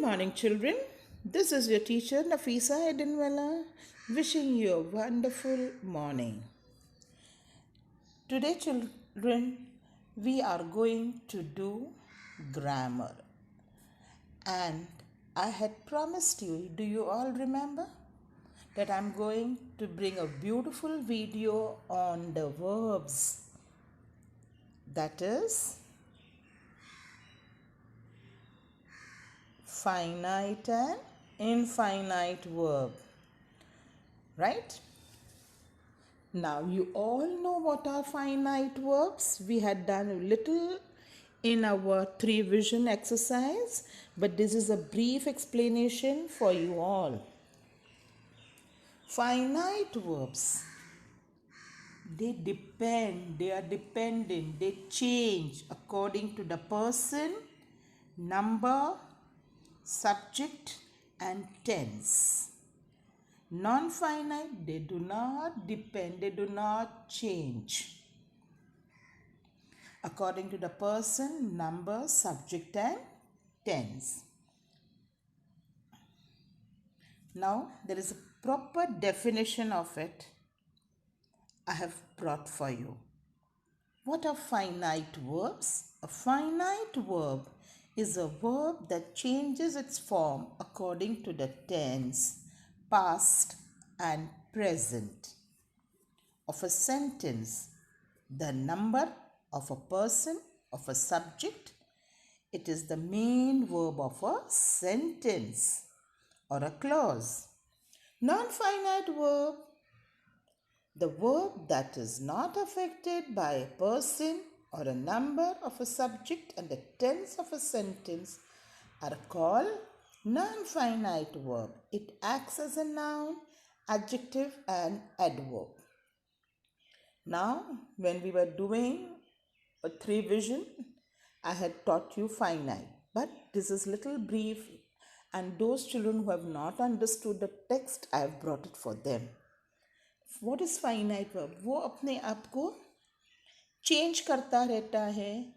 morning, children. This is your teacher Nafisa Edinwala wishing you a wonderful morning. Today, children, we are going to do grammar. And I had promised you, do you all remember? That I'm going to bring a beautiful video on the verbs. That is finite and infinite verb. Right? Now you all know what are finite verbs. We had done a little in our 3 vision exercise, but this is a brief explanation for you all. Finite verbs, they are dependent, they change according to the person, number, subject and tense. Non-finite, they do not depend, they do not change according to the person, number, subject and tense. Now, there is a proper definition of it I have brought for you. What are finite verbs? A finite verb is a verb that changes its form according to the tense, past and present of a sentence, the number of a person, of a subject. It is the main verb of a sentence or a clause. Non-finite verb, the verb that is not affected by a person or a number of a subject and the tense of a sentence, are called non-finite verb. It acts as a noun, adjective and adverb. Now, when we were doing a 3 vision, I had taught you finite, but this is little brief, and those children who have not understood the text, I have brought it for them. What is finite verb? वो अपने आप को change करता रहता है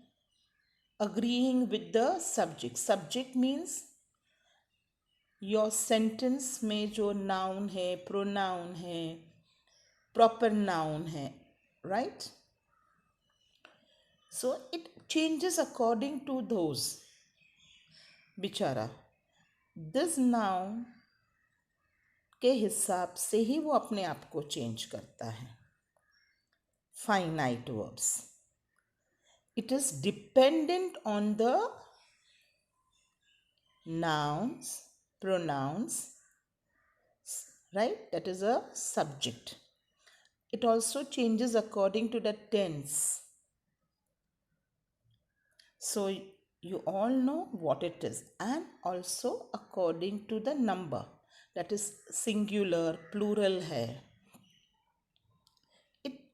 agreeing with the subject. Subject means your sentence में जो noun है, pronoun है, proper noun है, right? So it changes according to those. बिचारा this noun के हिसाब से ही वो अपने आप को चेंज करता है. Finite verbs. It is dependent on the nouns, pronouns, right? That is a subject. It also changes according to the tense. So you all know what it is, and also according to the number, that is singular, plural है.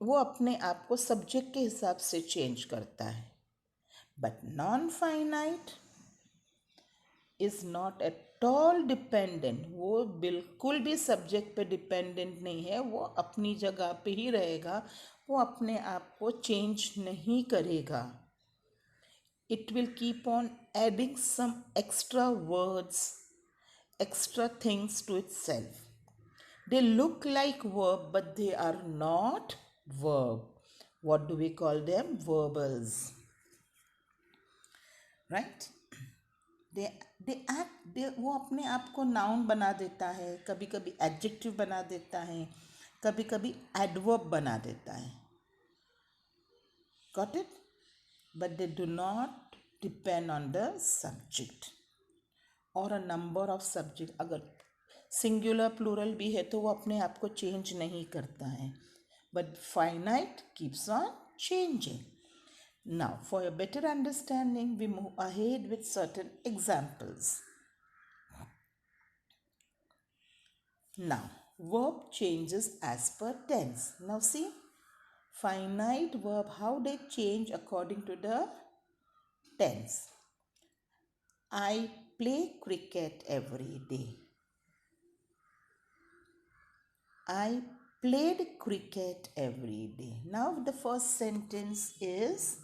वो अपने आप को subject के हिसाब से change करता है. But non finite is not at all dependent. वो बिल्कुल भी सब्जेक्ट पे डिपेंडेंट नहीं है. वो अपनी जगह पे ही रहेगा. वो अपने आप को चेंज नहीं करेगा. It will keep on adding some extra words, extra things to itself. They look like verb, but they are not verb. What do we call them? Verbals. Right? वो अपने आप को noun बना देता है, कभी कभी adjective बना देता है, कभी कभी adverb बना देता है. Got it? But they do not depend on the subject or a number of subject. अगर singular plural भी है तो वो अपने आप को change नहीं करता है. But finite keeps on changing. Now, for a better understanding, we move ahead with certain examples. Now, verb changes as per tense. Now see, finite verb, how they change according to the tense. I play cricket every day. I played cricket every day. Now the first sentence is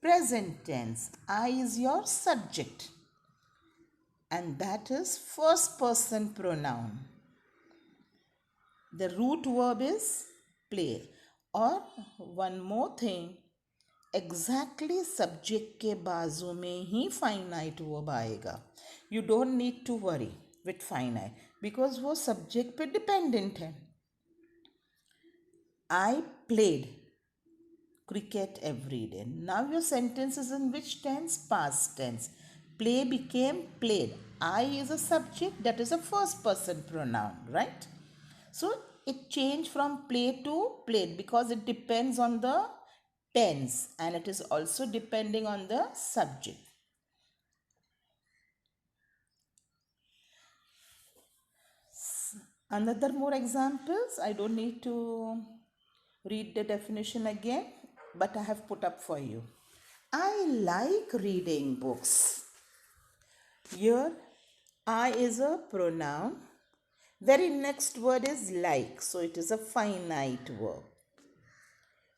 present tense. I is your subject and that is first person pronoun. The root verb is play. और one more thing, exactly subject के बाजू में ही finite verb आएगा. You don't need to worry with finite because वो subject पे dependent है. I played cricket every day. Now your sentence is in which tense? Past tense. Play became played. I is a subject, that is a first person pronoun, right? So it changed from play to played because it depends on the tense and it is also depending on the subject. Another more examples. I don't need to read the definition again, but I have put up for you. I like reading books. Here, I is a pronoun. Very next word is like, so it is a finite verb.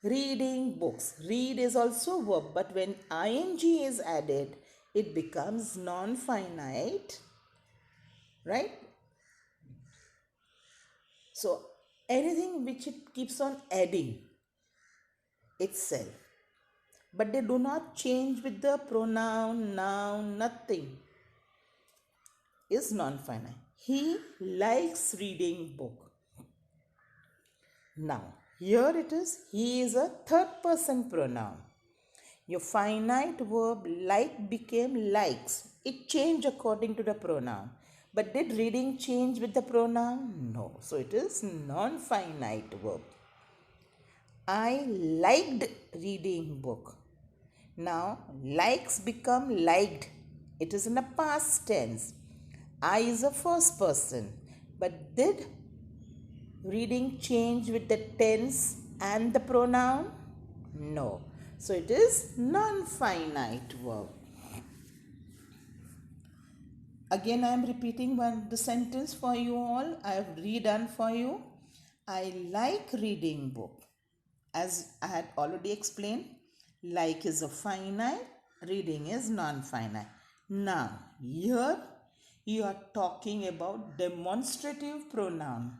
Reading books. Read is also verb, but when ing is added, it becomes non-finite, right? So anything which it keeps on adding itself, but they do not change with the pronoun, noun, nothing, is non-finite. He likes reading book. Now, here it is, he is a third person pronoun. Your finite verb like became likes. It changed according to the pronoun. But did reading change with the pronoun? No. So it is non-finite verb. I liked reading book. Now, likes become liked. It is in a past tense. I is a first person. But did reading change with the tense and the pronoun? No. So it is non-finite verb. Again, I am repeating the sentence for you all. I have redone for you. I like reading book. As I had already explained, like is a finite, reading is non-finite. Now, here you are talking about demonstrative pronoun.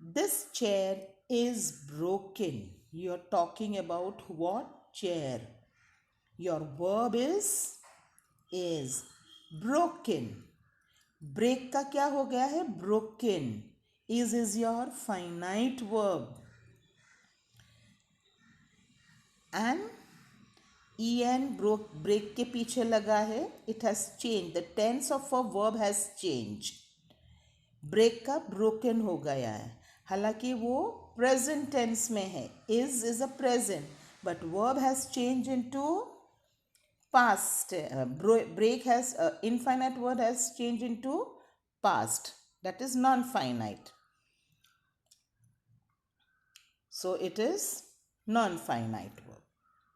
This chair is broken. You are talking about what? Chair. Your verb is broken. Break का क्या हो गया है? Broken. Is your finite verb. And en break के पीछे लगा है. It has changed. The tense of a verb has changed. Break का broken हो गया है. हालांकि वो present tense में है. Is a present. But verb has changed into past. Break has infinite word has changed into past, that is non-finite, so it is non-finite verb.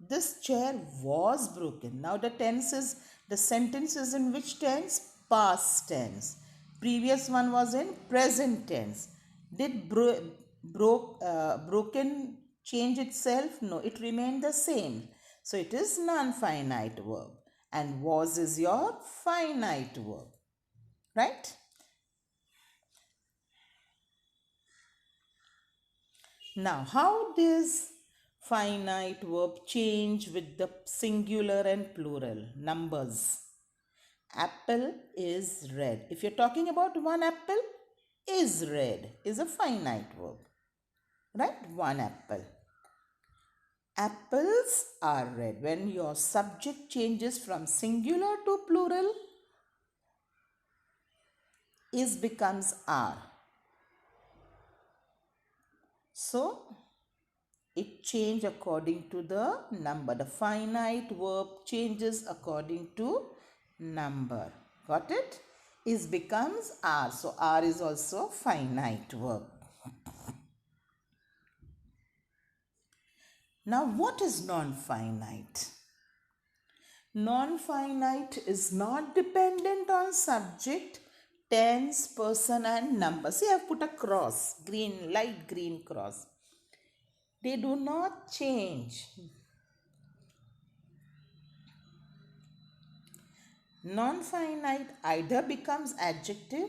This chair was broken. Now the sentence is in which tense? Past tense. Previous one was in present tense. Did broken change itself? No, it remained the same. So it is non-finite verb. And was is your finite verb. Right? Now, how does finite verb change with the singular and plural numbers? Apple is red. If you're talking about one apple, is red is a finite verb. Right? One apple. Apples are red. When your subject changes from singular to plural, is becomes are. So, it changes according to the number. The finite verb changes according to number. Got it? Is becomes are. So, are is also finite verb. Now, what is non-finite? Non-finite is not dependent on subject, tense, person and number. See, I have put a cross, green, light green cross. They do not change. Non-finite either becomes adjective,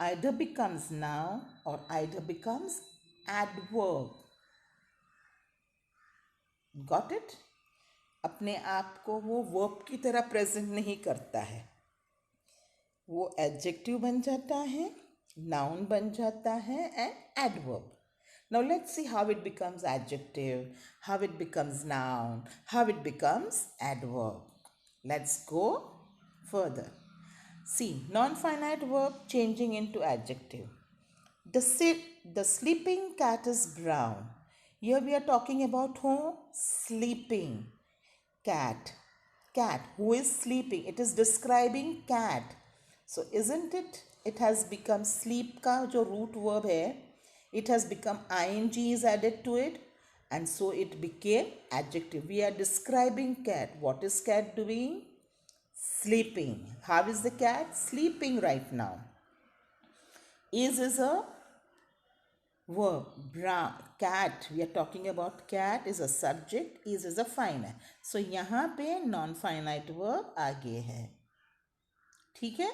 either becomes noun, or either becomes adverb. Got it? अपने आप को वो verb की तरह present नहीं करता है, वो एडजेक्टिव बन जाता है, नाउन बन जाता है and adverb. Now let's see how it becomes adjective, how it becomes noun, how it becomes adverb. Let's go further. See, non-finite verb changing into adjective. The sleeping cat is brown. Here we are talking about who? Sleeping cat. Cat. Who is sleeping? It is describing cat. So isn't it? It has become sleep का जो root verb है, it has become ing is added to it, and so it became adjective. We are describing cat. What is cat doing? Sleeping. How is the cat? Sleeping right now. Is a verb. Brown cat. We are talking about cat is a subject. Is a finite. So यहाँ पे non-finite verb आगे है. ठीक है?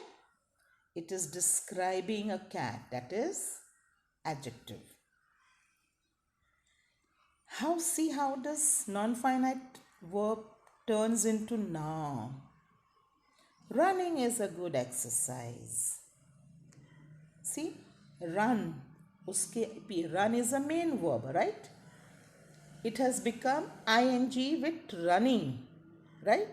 It is describing a cat. That is adjective. See how does non-finite verb turns into noun. Running is a good exercise. See, run. Run is a main verb, right? It has become ing with running, right?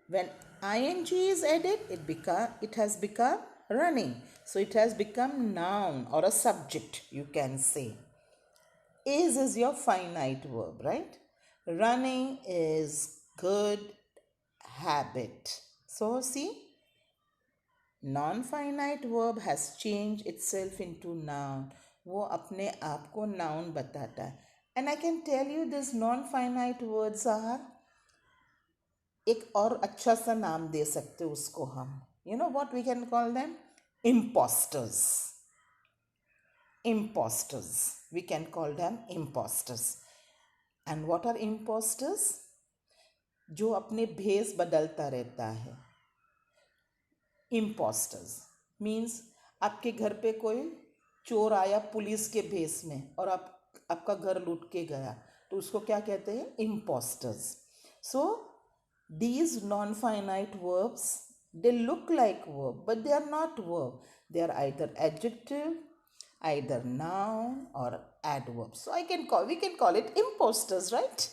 When ing is added, it has become running. So it has become noun or a subject, you can say. Is your finite verb, right? Running is good habit. So see, non-finite verb has changed itself into noun. वो अपने आप को noun बताता है. And I can tell you this non-finite words are, एक और अच्छा सा नाम दे सकते उसको हम. You know what we can call them? Imposters. Imposters. We can call them imposters. And what are imposters? जो अपने भेष बदलता रहता है. Imposters means आपके घर पे कोई चोर आया पुलिस के भेष में और आपका घर लूट के गया, तो उसको क्या कहते हैं? Imposters. So these non-finite verbs, they look like verb, but they are not verb. They are either adjective, either noun or adverb. So we can call it imposters, right?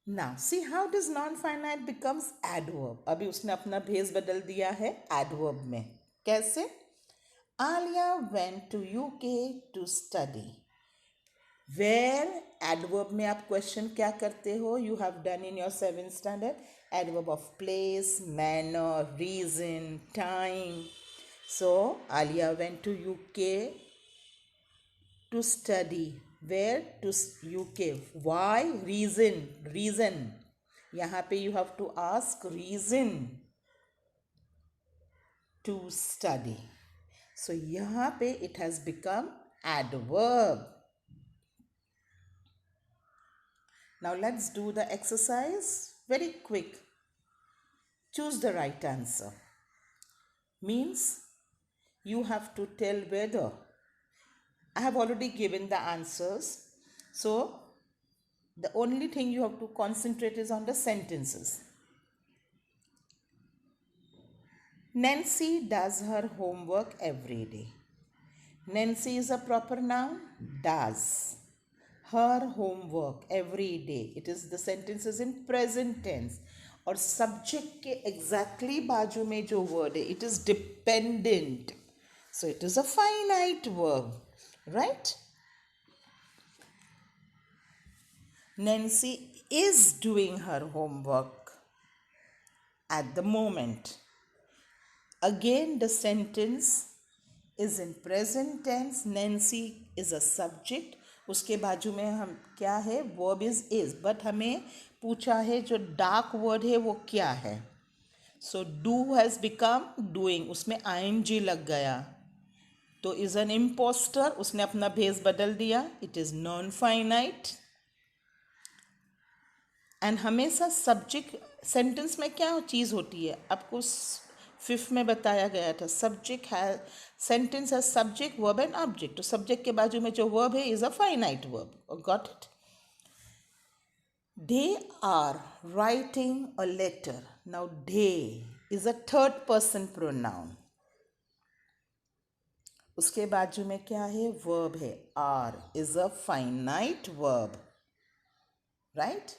Now see how this non-finite becomes adverb. अभी उसने अपना भेष बदल दिया है adverb में. कैसे? Alia went to UK to study. Where adverb में आप question क्या करते हो? You have done in your 7th standard. Adverb of place, manner, reason, time. So Alia went to UK to study. Where? To UK. Why? Reason. यहाँ पे you have to ask reason to study. So यहाँ पे it has become adverb. Now let's do the exercise. Very quick. Choose the right answer. Means you have to tell whether. I have already given the answers. So the only thing you have to concentrate is on the sentences. Nancy does her homework every day. Nancy is a proper noun. Does her homework every day. It is the sentences in present tense. और subject के exactly बाजू में जो word है, it is dependent. So it is a finite verb, right? Nancy is doing her homework at the moment. Again, the sentence is in present tense. Nancy is a subject. उसके बाजू में हम क्या है? Verb is. But हमें पूछा है जो dark word है वो क्या है? So do has become doing. उसमें ing लग गया. तो is an imposter. उसने अपना भेष बदल दिया. It is non-finite. एंड हमेशा सब्जेक्ट सेंटेंस में क्या चीज़ होती है, आपको फिफ्थ में बताया गया था, सब्जेक्ट है, सेंटेंस है सब्जेक्ट वर्ब एंड ऑब्जेक्ट, तो सब्जेक्ट के बाजू में जो वर्ब है is a finite verb. Got it? They are writing a letter. Now they is a third person pronoun. उसके बाजू में क्या है, वर्ब है. are is a finite verb, right?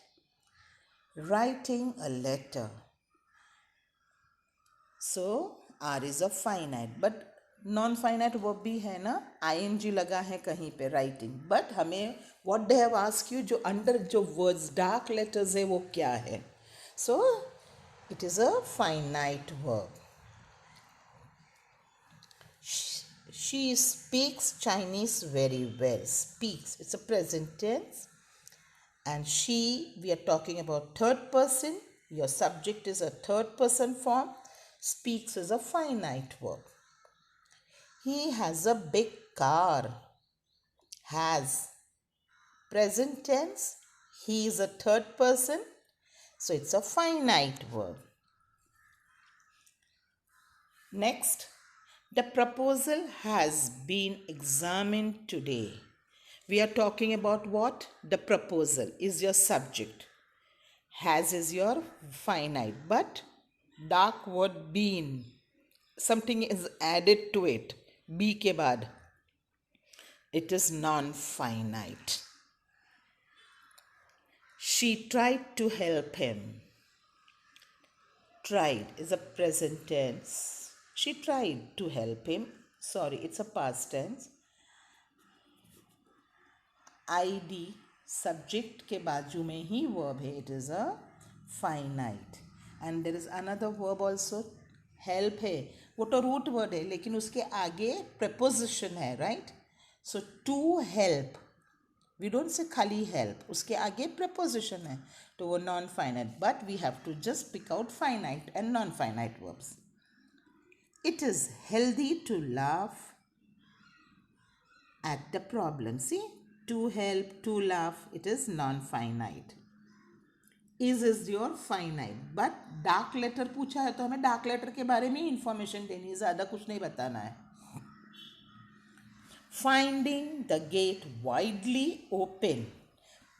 Writing a letter. So are is a finite, but non finite verb भी है ना, ing लगा है कहीं पे राइटिंग. बट हमें what they have ask you, जो अंडर जो वर्ड्स डार्क लेटर्स है वो क्या है. So it is a finite verb. She speaks Chinese very well. Speaks, it's a present tense. And she, we are talking about third person. Your subject is a third person form. Speaks is a finite verb. He has a big car. Has, present tense. He is a third person. So it's a finite verb. Next, the proposal has been examined today. We are talking about what? The proposal is your subject. Has is your finite, but dark word been, something is added to it. Be के बाद. It is non-finite. She tried to help him. Tried is a present tense. She tried to help him. Sorry, it's a past tense. id subject के बाजू में ही verb है. It is a finite. And there is another verb also, help है, वो तो root word है लेकिन उसके आगे preposition है, right? So to help, we don't say खाली help, उसके आगे preposition है, तो वो non finite. But we have to just pick out finite and non finite verbs. It is healthy to laugh at the problem. See, to help, to laugh, it is non-finite. Is your finite. But dark letter पूछा है तो हमें dark letter के बारे में information देनी है, ज़्यादा कुछ नहीं बताना है. Finding the gate widely open,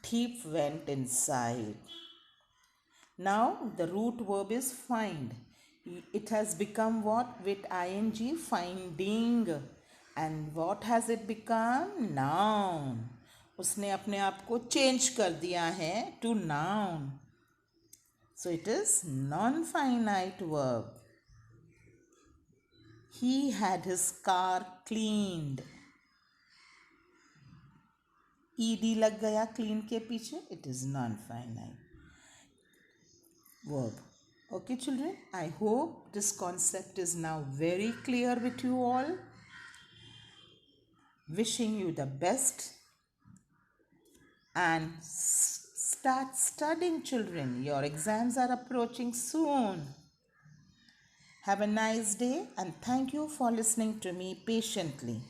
thief went inside. Now the root verb is find. It has become what with ing? Finding. And what has it become? Noun. उसने अपने आप को चेंज कर दिया है to noun. So it is non-finite verb. He had his car cleaned. ed लग गया clean के पीछे. It is non-finite verb. Okay children, I hope this concept is now very clear with you all. Wishing you the best and start studying children. Your exams are approaching soon. Have a nice day and thank you for listening to me patiently.